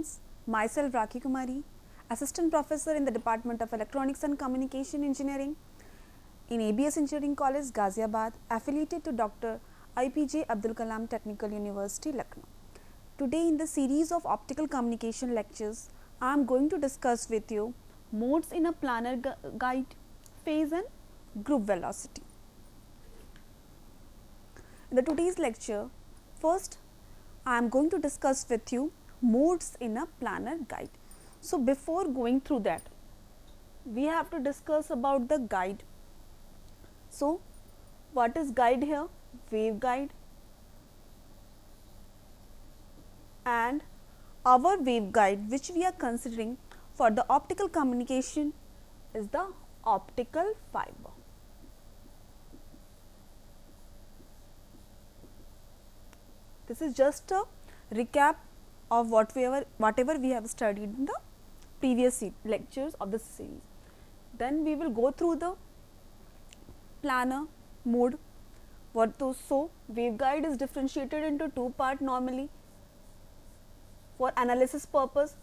students, myself Rakhi Kumari, Assistant Professor in the Department of Electronics and Communication Engineering in ABS Engineering College, Ghaziabad, affiliated to Dr. IPJ Abdul Kalam Technical University, Lucknow. Today in the series of optical communication lectures, I am going to discuss with you modes in a planar guide, phase and group velocity. In the today's lecture, first I am going to discuss with you modes in a planar guide. So, before going through that, we have to discuss about the guide. So, what is guide here? Waveguide, and our waveguide which we are considering for the optical communication is the optical fiber. This is just a recap of whatever we have studied in the previous lectures of this series. Then we will go through the planar mode. So, waveguide is differentiated into two parts normally for analysis purpose,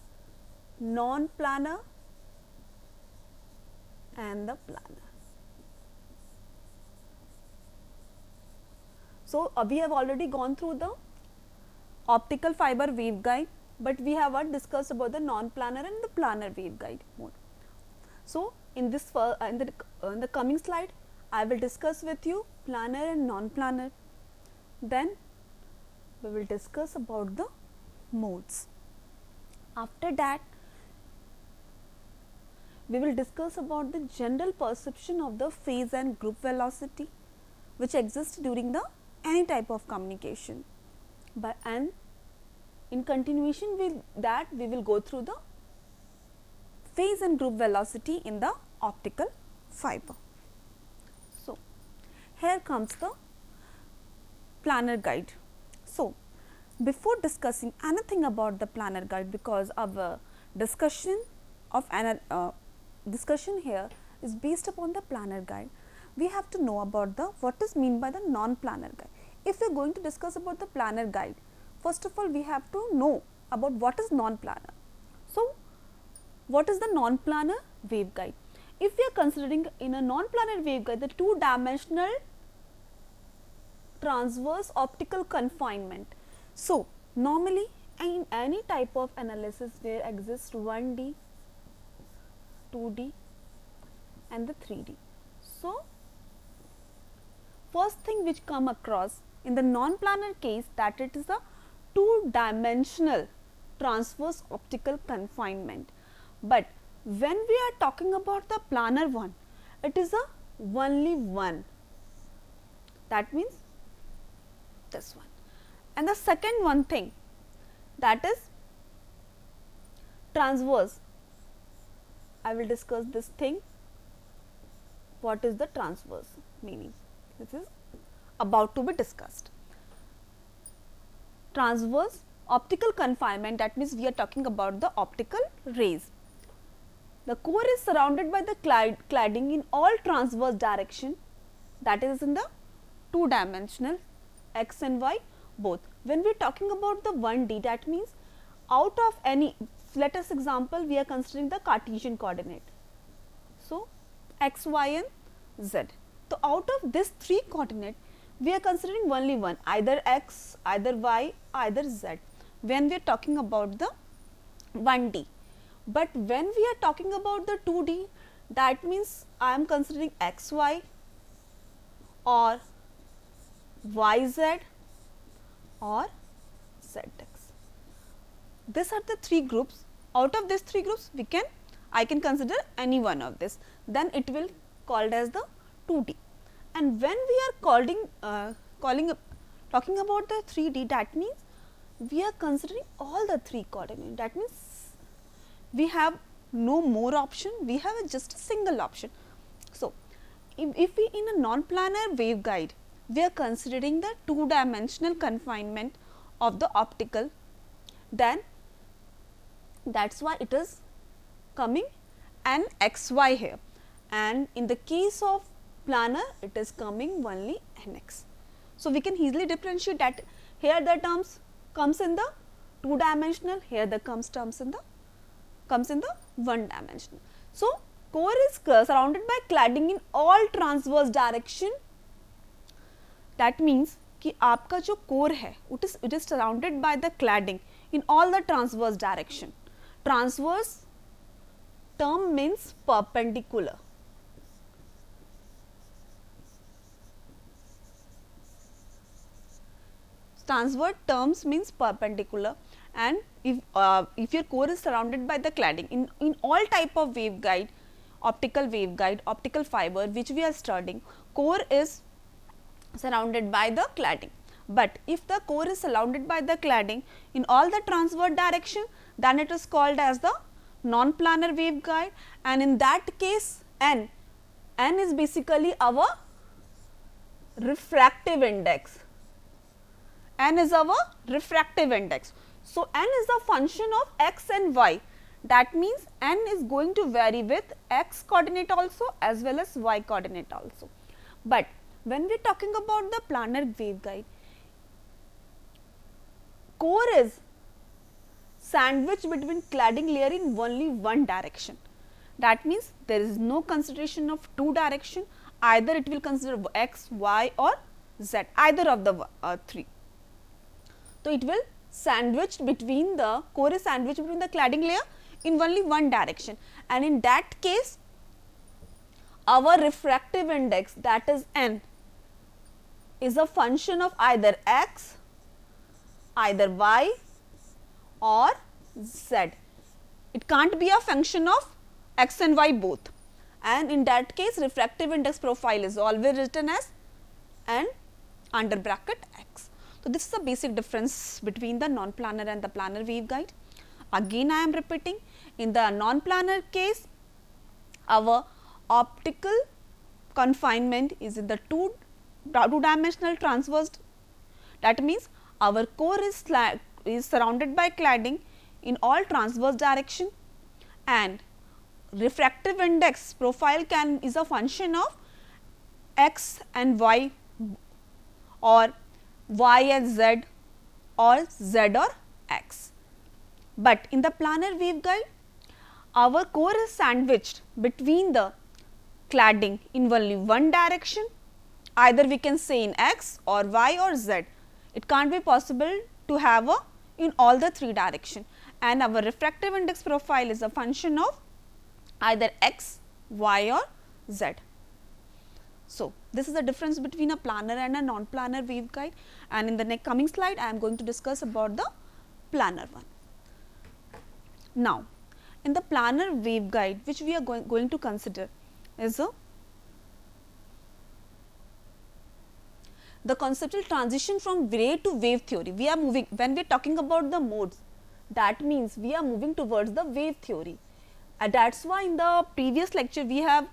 non-planar and the planar. So, we have already gone through the optical fiber waveguide, but we have not discussed about the non-planar and the planar waveguide mode. So, in this in the coming slide, I will discuss with you planar and non-planar. Then we will discuss about the modes. After that, we will discuss about the general perception of the phase and group velocity which exists during the any type of communication. And in continuation with that, we will go through the phase and group velocity in the optical fiber. So, here comes the planar guide. So, before discussing anything about the planar guide, because our discussion here is based upon the planar guide, we have to know about the what is mean by the non-planar guide. If we are going to discuss about the planar guide, first of all we have to know about what is non-planar. So, what is the non-planar waveguide? If we are considering in a non-planar waveguide the two-dimensional transverse optical confinement. So, normally in any type of analysis there exists 1D, 2D and the 3D. So, first thing which come across in the non-planar case, that it is a two-dimensional transverse optical confinement. But when we are talking about the planar one, it is a only one, that means this one. And the second one thing, that is transverse. I will discuss this thing. What is the transverse meaning? This is about to be discussed. Transverse optical confinement, that means we are talking about the optical rays. The core is surrounded by the cladding in all transverse direction, that is in the two-dimensional x and y both. When we are talking about the 1D, that means out of any, let us example we are considering the Cartesian coordinate. So, x, y and z. So, out of this three coordinate, we are considering only one, either x, either y, either z, when we are talking about the 1D. But when we are talking about the 2D, that means I am considering x, y or y, z or z x. These are the three groups. Out of these three groups, I can consider any one of this. Then it will called as the 2D. And when we are talking about the 3D, that means we are considering all the three coordinates. That means we have no more option, we have just a single option. So, if we in a non-planar waveguide, we are considering the two-dimensional confinement of the optical, then that is why it is coming an xy here, and in the case of planar it is coming only nx. So, we can easily differentiate that here the terms comes in the 2 dimensional, here the comes in the 1 dimensional. So core is surrounded by cladding in all transverse direction. That means कि आपका जो core है it is surrounded by the cladding in all the transverse direction. Transverse term means perpendicular. Transverse terms means perpendicular, and if your core is surrounded by the cladding in all type of waveguide, optical fiber which we are studying, core is surrounded by the cladding. But if the core is surrounded by the cladding in all the transverse direction, then it is called as the non-planar waveguide, and in that case n is basically our refractive index. N is our refractive index. So n is a function of x and y. That means n is going to vary with x coordinate also as well as y coordinate also. But when we are talking about the planar waveguide, core is sandwiched between cladding layer in only one direction. That means there is no consideration of two direction, either it will consider x, y or z, either of the three. So it will sandwiched between the core is sandwiched between the cladding layer in only one direction, and in that case our refractive index, that is n, is a function of either x, either y or z. It can't be a function of x and y both, and in that case refractive index profile is always written as n under bracket x. So this is the basic difference between the non-planar and the planar waveguide. Again I am repeating, in the non-planar case our optical confinement is in the two dimensional transverse. That means our core is surrounded by cladding in all transverse direction, and refractive index profile is a function of x and y or y and z or z or x. But in the planar waveguide our core is sandwiched between the cladding in only one direction, either we can say in x or y or z. It can't be possible to have a in all the three direction, and our refractive index profile is a function of either x, y or z. So this is the difference between a planar and a non-planar waveguide, and in the next coming slide I am going to discuss about the planar one. Now in the planar waveguide which we are going to consider is the conceptual transition from ray to wave theory. We are moving, when we are talking about the modes, that means we are moving towards the wave theory, and that is why in the previous lecture we have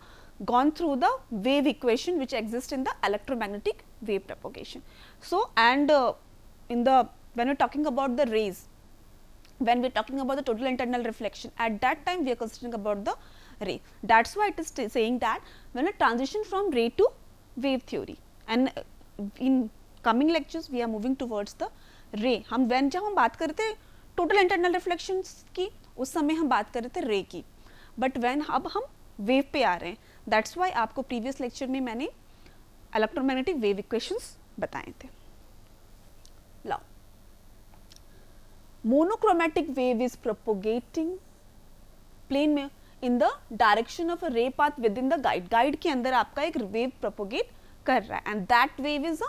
gone through the wave equation which exists in the electromagnetic wave propagation. So and in the when we are talking about the rays, when we are talking about the total internal reflection, at that time we are considering about the ray. That is why it is saying that when a transition from ray to wave theory, and in coming lectures we are moving towards the ray. हम जब हम बात करते हैं total internal reflections की, उस समय हम बात कर रहे थे रे की, बट व्हेन अब हम वेव पे आ रहे हैं, दैट्स व्हाई आपको प्रीवियस लेक्चर में मैंने इलेक्ट्रोमैग्नेटिक वेव इक्वेशंस बताए थे. Now monochromatic wave is propagating plane में in the direction of a ray path within the guide. Guide के अंदर आपका एक वेव प्रोपोगेट कर रहा है, and that wave is a,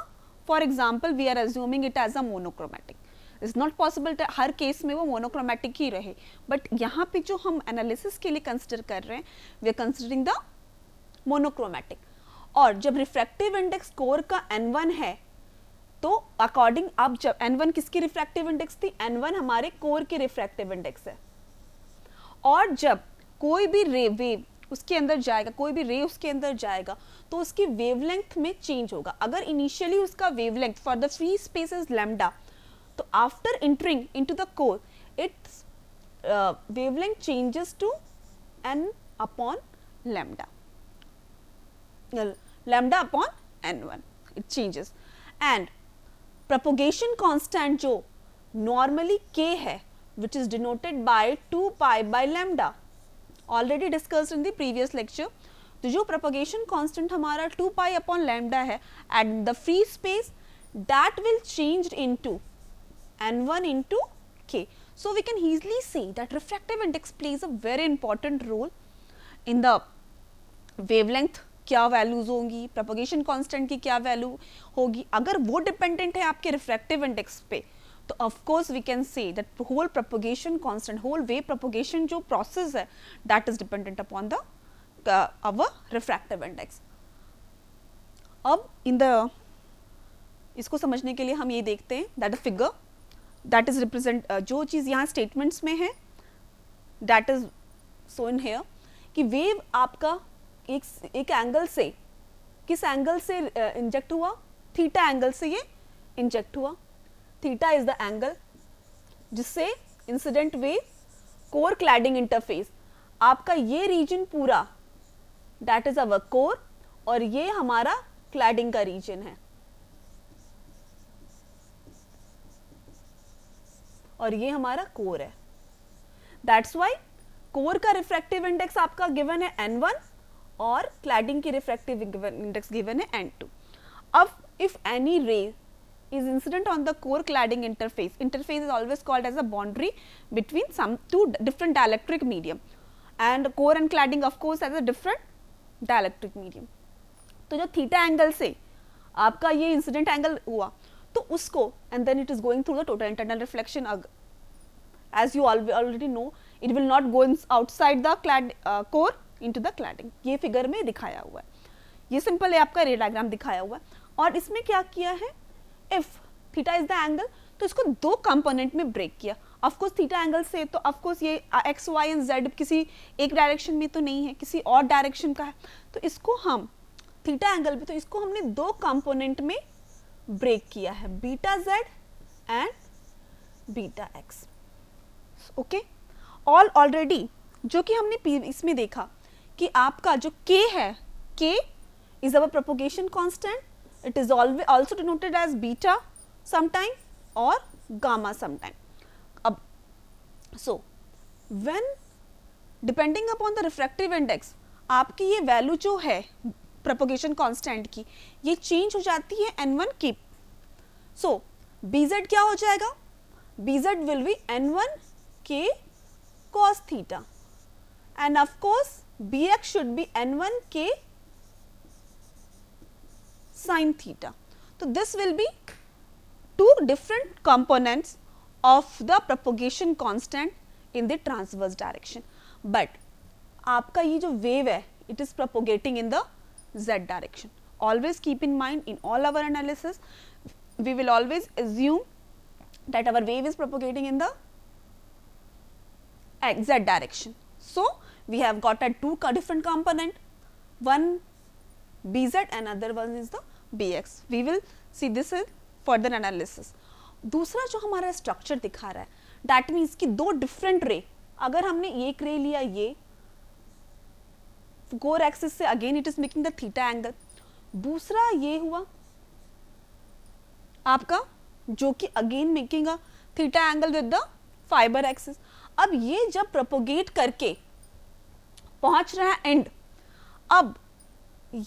for example we are assuming it as a monochromatic. It's not possible हर case में वो मोनोक्रोमैटिक ही रहे, बट यहाँ पे जो हम एनालिसिस के लिए कंसिडर कर रहे हैं we are considering the monochromatic. और जब रिफ्रैक्टिव इंडेक्स कोर का n1 है तो अकॉर्डिंग, अब जब n1 किसकी रिफ्रैक्टिव इंडेक्स थी, n1 हमारे कोर की रिफ्रैक्टिव इंडेक्स है, और जब कोई भी रे वेव उसके अंदर जाएगा, कोई भी रे उसके अंदर जाएगा तो उसकी वेवलेंथ में चेंज होगा. अगर इनिशियली उसका wavelength for the free space is lambda, तो after entering into the core it's wavelength changes to n upon lambda, lambda upon n1 it changes. And propagation constant जो नॉर्मली k है which is denoted by 2 pi by lambda, already discussed in the previous lecture. तो जो propagation constant हमारा 2 pi upon lambda है at the free space, that will change into n1 into k. So we can easily see that refractive index plays a very important role in the wavelength, क्या values होंगी, propagation constant की क्या value होगी. अगर वो dependent है आपके refractive index पे, तो of course we can say that whole propagation constant, whole wave propagation जो प्रोसेस है, that is dependent upon the our refractive index. अब इन द इसको समझने के लिए हम ये देखते हैं that a figure that is represent, जो चीज़ यहाँ स्टेटमेंट्स में है दैट इज सोन हियर कि वेव आपका एक एंगल से, किस एंगल से इंजेक्ट हुआ, थीटा एंगल से ये इंजेक्ट हुआ. थीटा इज द एंगल जिससे incident wave core cladding interface, आपका ये रीजन पूरा दैट इज अवर कोर, और ये हमारा क्लैडिंग का रीजन है, और ये हमारा कोर है. दैट्स वाई कोर का रिफ्रैक्टिव इंडेक्स आपका गिवन है n1 और क्लैडिंग की रिफ्रैक्टिव इंडेक्स गिवन है n2. अब इफ एनी रे is incident on the core cladding interface, interface is always called as a boundary between some two different dielectric medium, and core and cladding of course has a different dielectric medium. तो जो theta angle से आपका ये incident angle हुआ, तो उसको and then it is going through the total internal reflection. as you already know, it will not go outside the clad core into the cladding. ये figure में दिखाया हुआ है, ये सिंपल है, आपका रे डायग्राम दिखाया हुआ है. और इसमें क्या किया है, if theta is the angle, तो इसको दो कंपोनेंट में ब्रेक किया. ऑफकोर्स थीटा एंगल से तो ऑफकोर्स ये एक्स वाई एंड जेड किसी एक डायरेक्शन में तो नहीं है, किसी और डायरेक्शन का है. तो इसको हम थीटा एंगल पे, तो इसको हमने दो कंपोनेंट में ब्रेक किया है, beta z and beta x. Okay, already जो कि हमने इसमें देखा कि आपका जो k है, k is our propagation constant. It is always also denoted as beta sometime or gamma sometime. अब so when depending upon the refractive index, आपकी ये वैल्यू जो है propagation constant की, ये चेंज हो जाती है n1 की. so bz क्या हो जाएगा, bz will be n1 k cos theta, and of course bx should be n1 k sin theta. So this will be two different components of the propagation constant in the transverse direction. But आपका ये जो wave है, it is propagating in the z direction. Always keep in mind in all our analysis, we will always assume that our wave is propagating in the z direction. So we have got a two different component, one bz and other one is the bx. we will see this in further analysis. दूसरा जो हमारा structure दिखा रहा है, that means कि दो different रे, अगर हमने एक रे लिया ये कोर एक्सिस से, again it is making the theta angle. दूसरा ये हुआ आपका जो कि again making a theta angle with the fibre axis. अब ये जब प्रोपोगेट करके पहुंच रहा है एंड, अब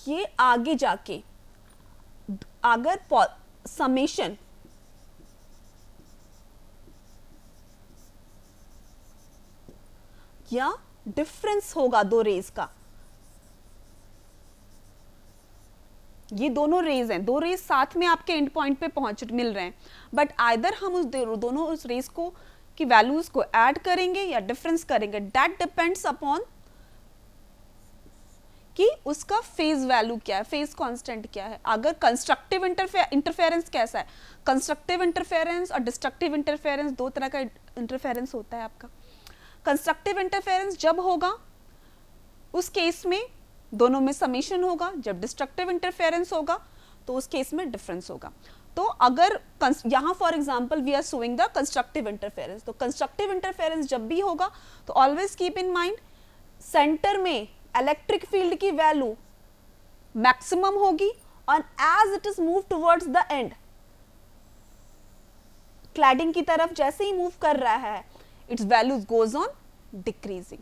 ये आगे जाके अगर समेशन या डिफरेंस होगा दो रेज का, ये दोनों रेज हैं, दो रेज साथ में आपके एंड पॉइंट पे मिल रहे हैं, बट आइदर हम उस दोनों उस रेज को की वैल्यूज को ऐड करेंगे या डिफरेंस करेंगे, दैट डिपेंड्स अपॉन कि उसका फेज वैल्यू क्या है, फेज कांस्टेंट क्या है. अगर कंस्ट्रक्टिव इंटरफेरेंस कैसा है, कंस्ट्रक्टिव इंटरफेरेंस और डिस्ट्रक्टिव इंटरफेरेंस, दो तरह का इंटरफेरेंस होता है आपका. कंस्ट्रक्टिव इंटरफेरेंस जब होगा उस केस में दोनों में समेशन होगा, जब डिस्ट्रक्टिव इंटरफेरेंस होगा तो उस केस में डिफरेंस होगा. तो अगर यहाँ for example we are showing the constructive interference, तो कंस्ट्रक्टिव इंटरफेरेंस जब भी होगा तो always keep in mind centre में इलेक्ट्रिक फील्ड की वैल्यू मैक्सिमम होगी, और as it is move towards the end cladding की तरफ जैसे ही मूव कर रहा है, its values goes on decreasing.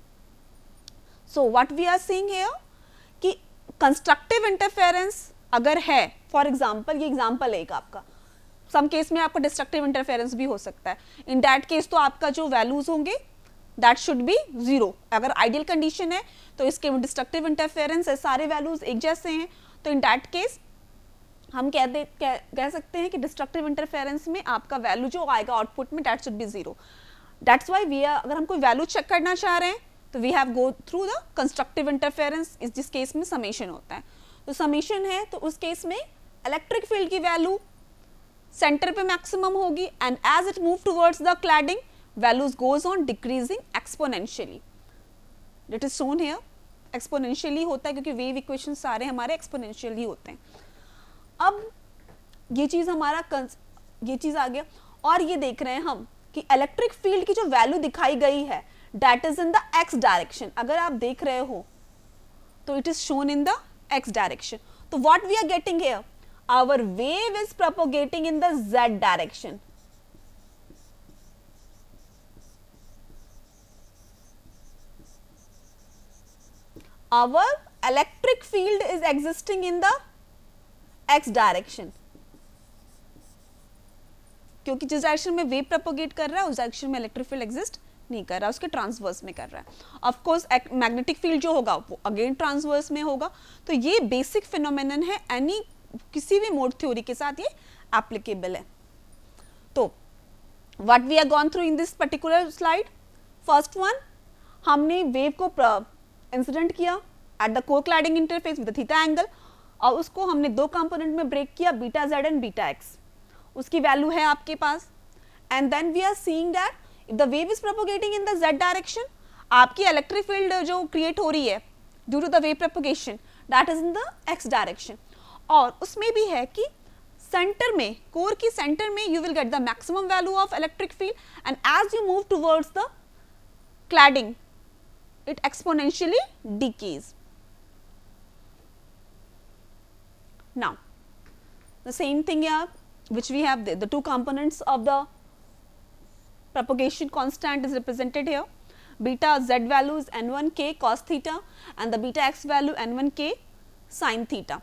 So what we are seeing here कि कंस्ट्रक्टिव इंटरफेरेंस अगर है, फॉर एग्जाम्पल, ये एग्जाम्पल है एक आपका, सम केस में आपका डिस्ट्रक्टिव इंटरफेरेंस भी हो सकता है. इन दैट केस तो आपका जो वैल्यूज होंगे दैट शुड बी 0. अगर आइडियल कंडीशन है तो इसके डिस्ट्रक्टिव इंटरफेरेंस है, सारे वैल्यूज एक जैसे हैं, तो इन दैट केस हम कह सकते हैं कि डिस्ट्रक्टिव इंटरफेरेंस में आपका वैल्यू जो आएगा आउटपुट में that should be 0. That's why we are, अगर हम कोई वैल्यू चेक करना चाह रहे हैं तो we have go through the constructive interference. इस जिस केस में समेशन होता है, तो समेशन है तो उस केस में इलेक्ट्रिक फील्ड की वैल्यू सेंटर पे मैक्सिमम होगी and as it move towards the cladding values goes on decreasing exponentially. It is shown here exponentially होता है क्योंकि वेव इक्वेशन सारे हमारे एक्सपोनेंशियली होते हैं. अब ये चीज हमारा ये चीज आ गया. और ये देख रहे हैं हम कि इलेक्ट्रिक फील्ड की जो वैल्यू दिखाई गई है that is in the x direction. अगर आप देख रहे हो तो it is shown in the x direction. तो what we are getting here, our wave is propagating in the z direction. Our electric field is existing in the x direction. क्योंकि जिस direction में वेव प्रोपोगेट कर रहा है उस direction में electric field exist नहीं कर रहा, उसके ट्रांसवर्स में कर रहा है. ऑफ कोर्स मैग्नेटिक फील्ड जो होगा वो अगेन ट्रांसवर्स में होगा. तो ये बेसिक फिनोमेनन है, एनी किसी भी मोड थ्योरी के साथ ये एप्लीकेबल है. तो what we are gone through in this particular slide, first one हमने वेव को इंसिडेंट किया at the core cladding interface with theta angle और उसको हमने दो कंपोनेंट में ब्रेक किया, beta z and beta x. उसकी वैल्यू है आपके पास. And then we are seeing that if the wave is propagating in the z direction, आपकी इलेक्ट्रिक फील्ड जो क्रिएट हो रही है due to the wave propagation that is in the x direction. और उसमें भी है कि सेंटर में, कोर की सेंटर में you will get the maximum value of electric field and as you move towards the cladding it exponentially decays. Now the same thing here which we have the two components of the propagation constant is represented here. Beta z value is n1k cos theta and the beta x value n1k sin theta.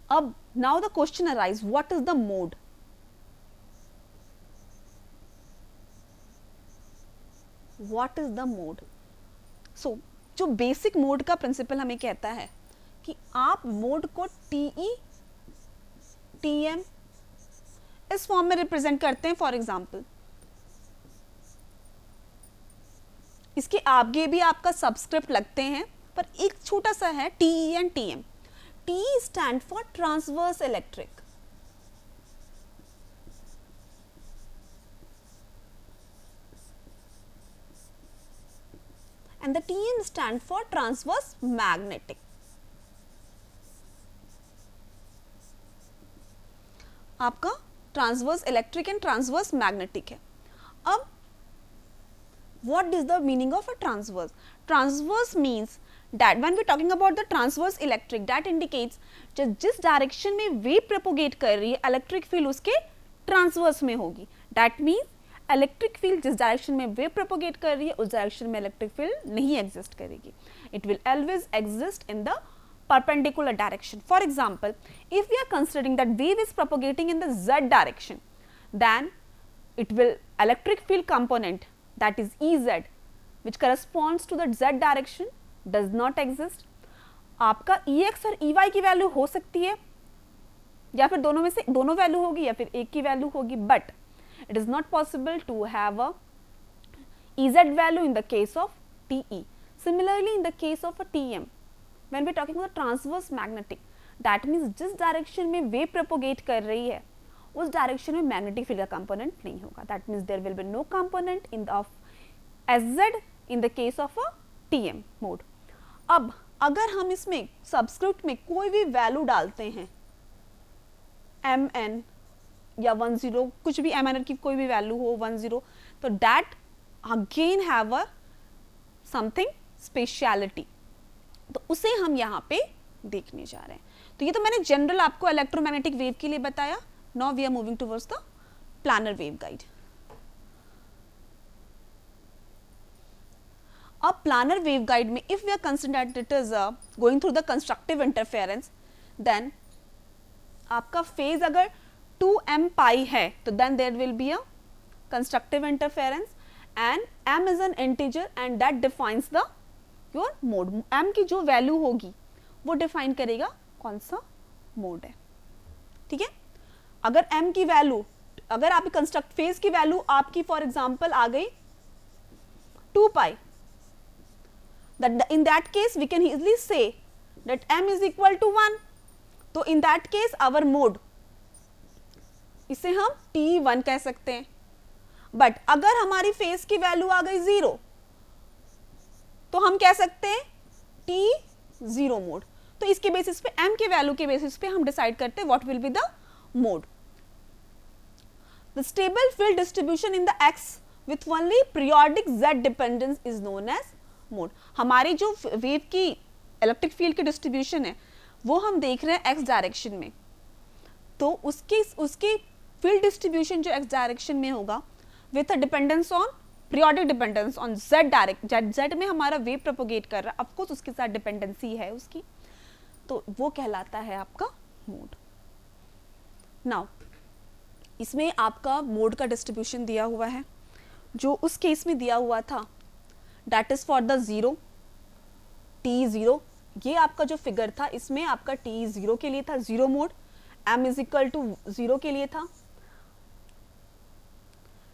Ab now the question arises, what is the mode? What is the mode? So जो basic mode का principal हमें कहता है कि आप mode को TE, TM इस form में रिप्रेजेंट करते हैं. फॉर एग्जाम्पल इसके आगे भी आपका सबस्क्रिप्ट लगते हैं पर एक छोटा सा है TE and TM. TE stand for transverse electric and the TM stand for transverse magnetic. आपका transverse electric and transverse magnetic है. अब what is the meaning of a transverse? Transverse means that when we talking about the transverse electric, that indicates जिस direction में wave propagate कर रही है electric field उसके transverse में होगी. That means इलेक्ट्रिक फील्ड जिस डायरेक्शन में वेव प्रोपोगेट कर रही है उस डायरेक्शन में इलेक्ट्रिक फील्ड नहीं एग्जिस्ट करेगी. It will always exist in the perpendicular direction. For example, if we are considering that wave is propagating in the z direction, then it will electric field component that is Ez which corresponds to the z direction does not exist. आपका Ex और Ey की value हो सकती है या फिर दोनों में से दोनों वैल्यू होगी या फिर एक की वैल्यू होगी, but it is not possible to have a Ez value in the case of TE. Similarly, in the case of a TM, when we are talking about transverse magnetic, that means जिस direction में wave propagate कर रही है उस direction में magnetic field का component नहीं होगा. That means there will be no component in the of SZ in the case of a TM mode. अब अगर हम इसमें सबस्क्रिप्ट में कोई भी वैल्यू डालते हैं MN या 10 कुछ भी MN की कोई भी वैल्यू हो 10, तो that again have a something speciality. तो उसे हम यहाँ पे देखने जा रहे हैं. तो ये तो मैंने जनरल आपको इलेक्ट्रोमैग्नेटिक वेव के लिए बताया. Now we are moving towards the planar waveguide. अब प्लानर वेवगाइड में if we are consider it is going through the constructive interference, then आपका फेज अगर 2m पाई है तो then there will be a constructive interference and m is an integer and that defines the your mode. m की जो value होगी वो define करेगा कौन सा मोड है. ठीक है, अगर m की वैल्यू, अगर आप कंस्ट्रक्ट फेज की वैल्यू आपकी फॉर एग्जांपल आ गई 2 पाई, in that case we can easily say that m is equal to 1. तो in that case our mode, इसे हम T1 कह सकते हैं. बट अगर हमारी फेज की वैल्यू आ गई 0 तो हम कह सकते हैं T0 मोड. तो इसके बेसिस पे m के वैल्यू के बेसिस पे हम डिसाइड करते हैं what will be the mode. The stable field distribution in the x with only periodic z dependence is known as mode. हमारी जो वेव की इलेक्ट्रिक फील्ड की डिस्ट्रीब्यूशन है वो हम देख रहे हैं एक्स डायरेक्शन में. तो उसकी फील्ड डिस्ट्रीब्यूशन जो एक्स डायरेक्शन में होगा with a dependence on periodic dependence on Z direct, Z में हमारा वेव प्रोपोगेट कर रहा है, ऑफ कोर्स उसके साथ डिपेंडेंसी है उसकी, तो वो कहलाता है आपका मोड. नाउ इसमें आपका मोड का डिस्ट्रीब्यूशन दिया हुआ है जो उस केस में दिया हुआ था, that is for the 0 T0. ये आपका जो फिगर था इसमें आपका T0 के लिए था 0 mode, m is equal to 0 के लिए था.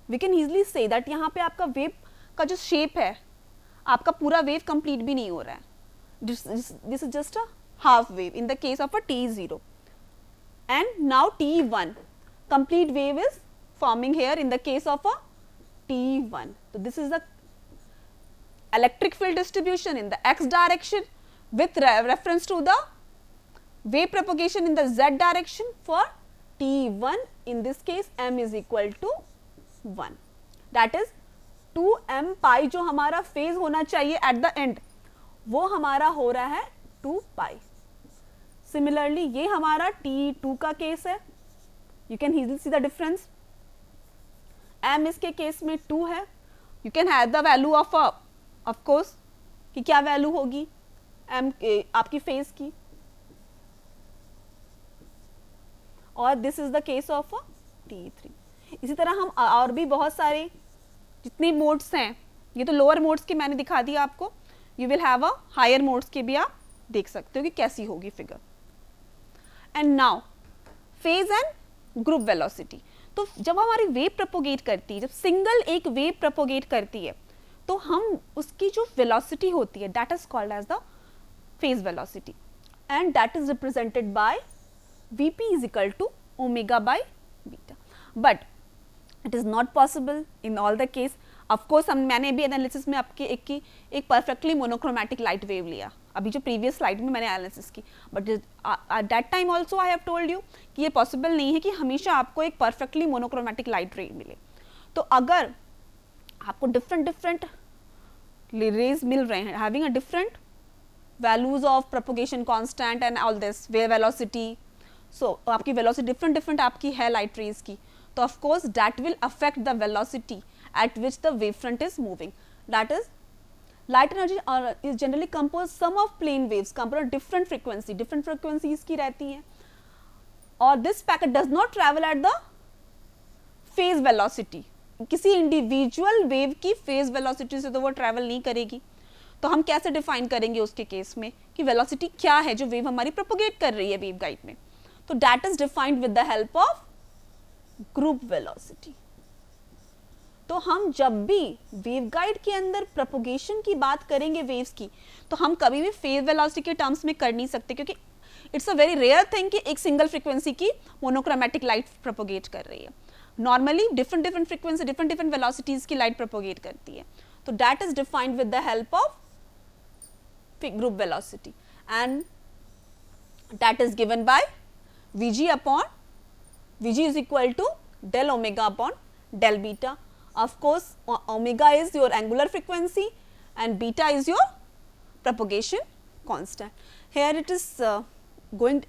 We can easily say that यहाँ पे आपका वेव का जो शेप है, आपका पूरा वेव कंप्लीट भी नहीं हो रहा है. This is just a half wave in the case of a T0 and now T1 complete wave is forming here in the case of a T1. तो this is the electric field distribution in the x direction with reference to the wave propagation in the z direction for T1. In this case m is equal to 1, that is 2m pi जो हमारा phase होना चाहिए at the end वो हमारा हो रहा है 2 pi. Similarly ये हमारा T2 का केस है, you can easily see the difference. m इसके केस में 2 है, you can have the value of a of course कि क्या वैल्यू होगी m आपकी फेज की, और this is the case of T3. इसी तरह हम और भी बहुत सारे जितने मोड्स हैं, ये तो लोअर मोड्स के मैंने दिखा दिया आपको, you will have a higher modes के भी आप देख सकते हो कि कैसी होगी figure. And now phase and group velocity. तो जब हमारी वेव प्रोपोगेट करती है, जब सिंगल एक वेव प्रोपोगेट करती है तो हम उसकी जो वेलोसिटी होती है that is called as the phase velocity and that is represented by Vp is equal to omega by beta. But it is not possible in all the case. Of course मैंने भी एनालिसिस में आपके एक perfectly monochromatic light wave लिया, अभी जो previous slide में मैंने एनालिसिस की, but at that time also I have told you कि ये पॉसिबल नहीं है कि हमेशा आपको एक परफेक्टली मोनोक्रोमैटिक लाइट वेव मिले. तो अगर आपको डिफरेंट रेज मिल रहे हैं having a different values of propagation constant and all this wave velocity, so आपकी वेलोसिटी डिफरेंट आपकी है लाइट रेज की, तो of course that will affect the velocity at which the wave front is moving. That is light energy is generally compose some of plane waves compose different frequencies की रहती हैं, और this packet does not travel at the phase velocity. किसी individual wave की phase velocity से तो वो travel नहीं करेगी. तो हम कैसे डिफाइन करेंगे उसके केस में कि वेलोसिटी क्या है जो वेव हमारी प्रोपोगेट कर रही है वेव गाइड में. तो that is defined with the help of group velocity. तो हम जब भी वेव गाइड के अंदर प्रोपोगेशन की बात करेंगे वेव्स की, तो हम कभी भी फेज वेलोसिटी के टर्म्स में कर नहीं सकते, क्योंकि it's a very rare thing कि एक सिंगल फ्रीक्वेंसी की मोनोक्रोमैटिक लाइट प्रोपोगेट कर रही है. Normally different frequency different velocities की लाइट प्रोपोगेट करती है. तो that is defined with the help of group velocity and that is given by Vg upon Vg is equal to del omega upon del beta. Of course omega is your angular frequency and beta is your propagation constant. Here it is going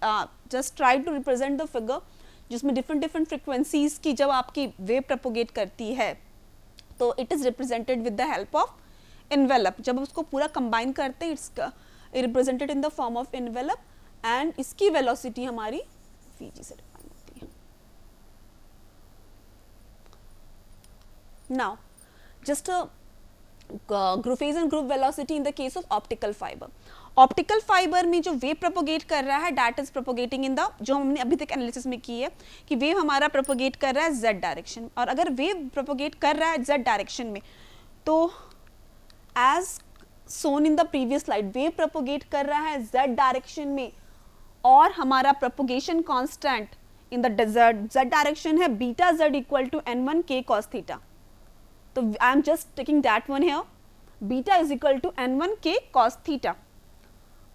just try to represent the figure जिसमें different different frequencies की जब आपकी wave propagate करती है तो it is represented with the help of envelope. जब उसको पूरा कंबाइन करते हैं it's represented in the form of envelope and इसकी वेलोसिटी हमारी Vg से डिफाइन होती है. Now just group phase and group velocity in the case of optical fiber. Optical fibre में जो वेव प्रोपोगेट कर रहा है that is propagating in the, जो हमने अभी तक एनालिसिस में की है कि वेव हमारा प्रोपोगेट कर रहा है जेड डायरेक्शन. और अगर वेव प्रोपोगेट कर रहा है जेड डायरेक्शन में तो as shown in the previous slide wave propagate कर रहा है जेड डायरेक्शन में और हमारा propagation constant in the z direction है beta z equal to n1 k cos theta. तो I am just taking that one here, beta is equal to n1 k cos theta.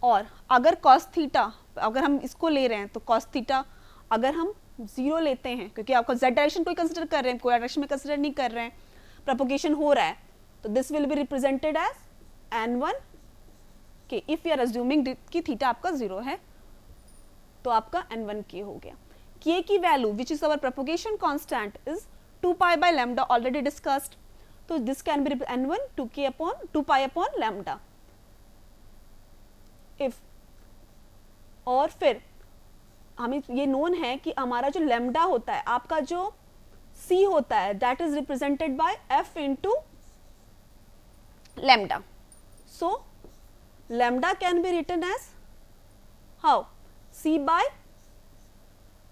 और अगर cos theta अगर हम इसको ले रहे हैं तो cos थीटा अगर हम 0 लेते हैं क्योंकि आपको z डायरेक्शन कोई कंसिडर कर रहे हैं, कोई डायरेक्शन में कंसिडर नहीं कर रहे हैं, प्रोपोगेशन हो रहा है, तो this will be represented as n1 k. If you are assuming कि थीटा आपका 0 है तो आपका n1 k हो गया. k की value which is our propagation constant is 2 pi by lambda already discussed. तो this can be n1 2 pi upon lambda. If और फिर हमें ये नोन है कि हमारा जो लैम्डा होता है, आपका जो c होता है that is represented by f into lambda. So lambda can be written as how c by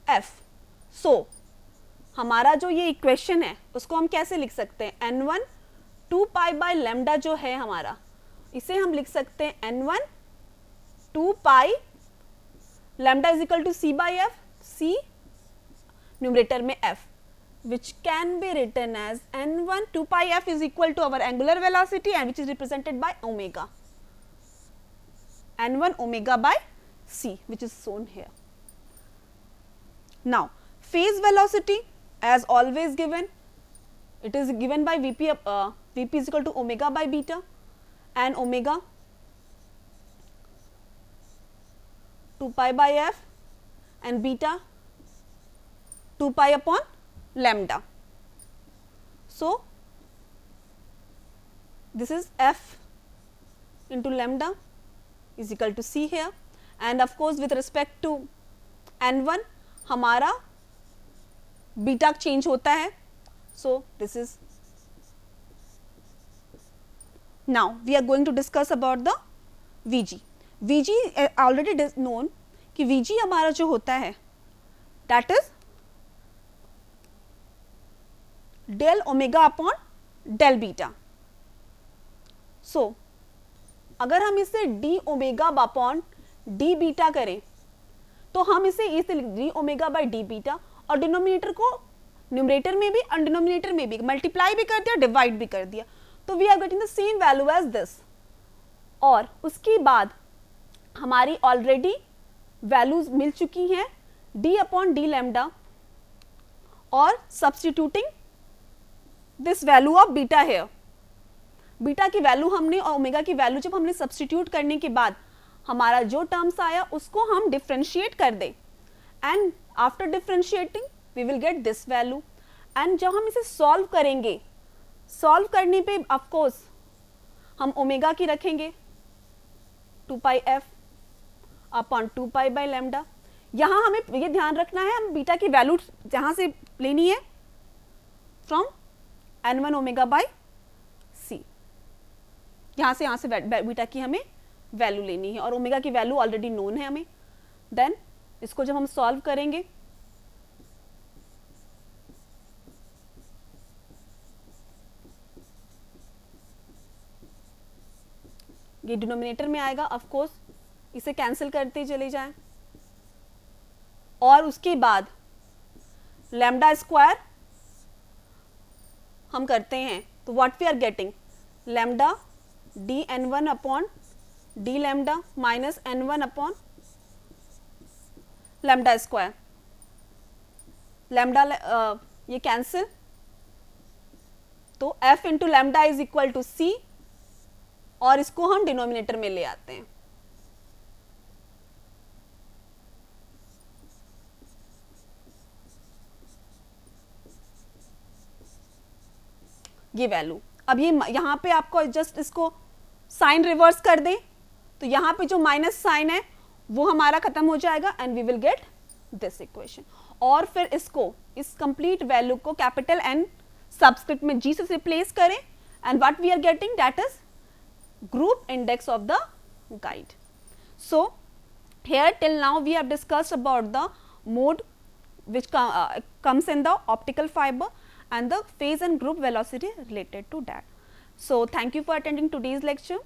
f. So हमारा जो ये इक्वेशन है उसको हम कैसे लिख सकते हैं, n1 2 pi बाय लैम्डा जो है हमारा, इसे हम लिख सकते हैं n1 2 pi lambda is equal to c by f, c numerator में f, which can be written as n1 2 pi f is equal to our angular velocity and which is represented by omega, n1 omega by c, which is shown here. Now phase velocity as always given, it is given by vp is equal to omega by beta and omega 2 pi by f and beta 2 pi upon lambda. So this is f into lambda is equal to c here, and of course with respect to n1 हमारा beta change होता है. So this is, now we are going to discuss about the Vg. Vg already known कि Vg हमारा जो होता है that is del omega upon del beta. So अगर हम इसे d omega upon d beta करें तो हम इसे d omega by d beta और डिनोमिनेटर को न्यूमरेटर में भी और डिनोमिनेटर में भी मल्टीप्लाई भी कर दिया, डिवाइड भी कर दिया, तो we are getting the same value as this. और उसके बाद हमारी ऑलरेडी वैल्यूज मिल चुकी हैं d अपॉन डी लैम्डा और substituting this value of beta here. Beta की वैल्यू हमने और ओमेगा की वैल्यू जब हमने सब्सटीट्यूट करने के बाद हमारा जो टर्म्स आया उसको हम डिफ्रेंशिएट कर दें and after differentiating we will get this value. And जब हम इसे सॉल्व करेंगे, सॉल्व करने पे ऑफ कोर्स हम ओमेगा की रखेंगे 2 pi f upon 2 pi by lambda. यहाँ हमें ये ध्यान रखना है हम बीटा की वैल्यू जहाँ से लेनी है from n1 omega by c. यहाँ से बीटा की हमें वैल्यू लेनी है और ओमेगा की वैल्यू ऑलरेडी नोन है हमें. देन इसको जब हम सॉल्व करेंगे ये डिनोमिनेटर में आएगा, ऑफ कोर्स इसे कैंसिल करते चले जाएं और उसके बाद लैम्डा स्क्वायर हम करते हैं तो what we are getting lambda d n1 upon D lambda minus n1 upon lambda square. Lambda ये कैंसिल, तो f into lambda is equal to c और इसको हम डिनोमिनेटर में ले आते हैं. ये वैल्यू। अब ये यहाँ पे आपको जस्ट इसको साइन रिवर्स कर दें तो यहाँ पे जो माइनस साइन है वो हमारा खत्म हो जाएगा and we will get this equation. और फिर इसको, इस कंप्लीट वैल्यू को कैपिटल एन सबस्क्रिप्ट में जी से रिप्लेस करें and what we are getting, that is group index of the guide. So here till now we have discussed about the mode which comes in the optical fiber and the phase and group velocity related to that. So thank you for attending today's lecture.